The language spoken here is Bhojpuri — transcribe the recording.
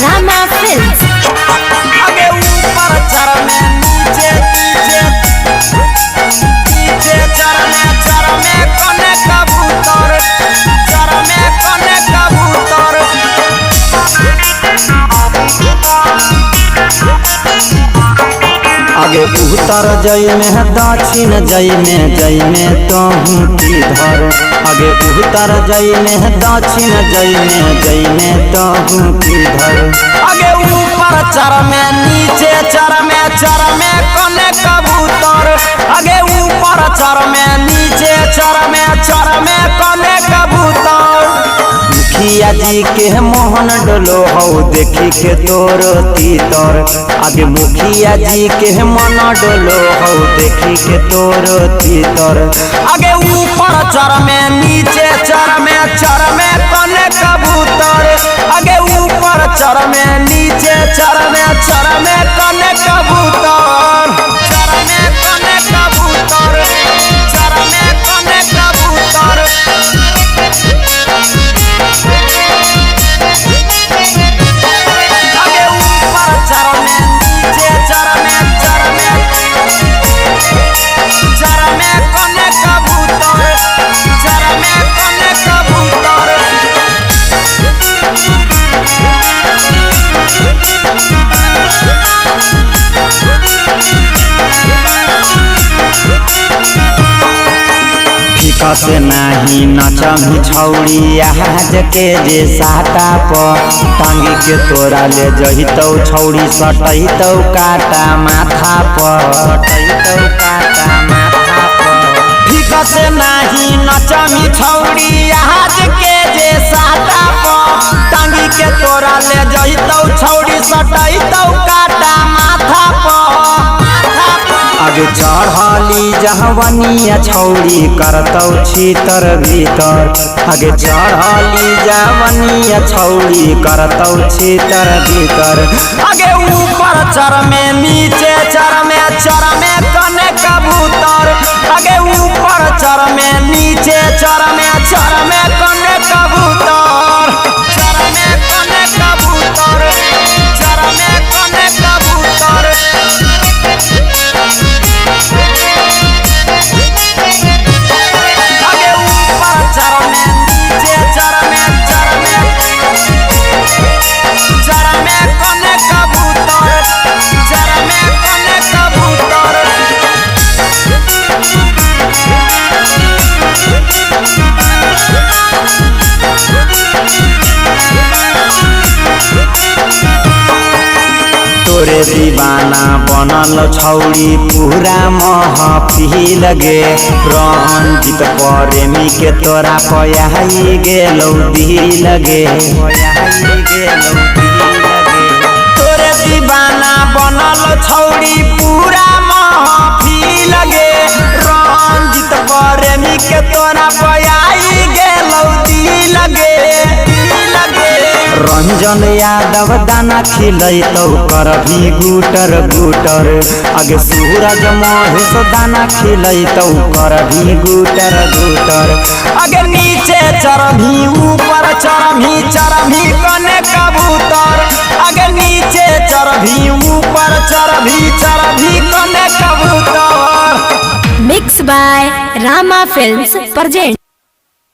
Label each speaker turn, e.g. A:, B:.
A: रामा फिल्म्स।
B: आगे ऊपर चर में नीचे नीचे नीचे चर में कने कबूतर चर में कने कबूतर। आगे उत्तर जय में दक्षिण जय में तोहू किधर। आगे उत्तर जय में दक्षिण जय में तोहू किधर। आगे ऊपर चर में नीचे चर में कने कबूतर। आगे ऊपर चर में नीचे चर में कने कबूतर। मुखिया जी के मोहन डोलो हो देखी के तोर तीतर। आगे मुखिया जी के मन डोलो हो देखी के तोर तीतर। आगे ऊपर चर में नीचे चर में कने कबूतर। आगे ऊपर चर में नीचे चर में कने कबूतर चर में कने कबूतर चर में कने कबूतर। आगे ऊपर चर में नीचे चर में कने कबूतर चर में कने कबूतर। फीका से नहीं नचमी छौड़ी आज के जे साटा पर टांगी के तोरा ले जहितौ छौड़ी सटैतौ काटा माथा पर सटैतौ काटा माथा पर। फीका से नहीं नचमी छौड़ी आज के जे साटा पर टांगी के तोरा ले जहितौ छौड़ी सटैतौ काटा माथा पर। आगे चढ़ली जहवनिया छौड़ी करतौ छीतर भीतर। आगे चढ़ली जहवनिया छौड़ी करतौ छीतर भीतर। आगे ऊपर चर में नीचे चर में कने कबूतर। आगे ऊपर चर में नीचे चर में कने कबूतर चर में कने कबूतर चर में कने कबूतर। आगे ऊपर चर में नीचे चर में कने कबूतर चर में कने कबूतर। तोरे दीवाना बनल छौड़ी पूरा महफिल गे। रंजित प्रेमी के तोरा पयाई गेलौ दिल गे। तोरे दीवाना बनल छौड़ी पूरा महफिल गे। रंजित प्रेमी के तोरा पयाई गेलौ दिल गे। रंजन यादव दाना खिलैतौ करभी गुटर गुटर। आगे सूरज महेश दाना खिलैतौ करभी गुटर गुटर। आगे नीचे चरभी ऊपर चरभी कने कबूतर। आगे नीचे चरभी ऊपर चरभी कने कबूतर।
A: Mix by Rama films present.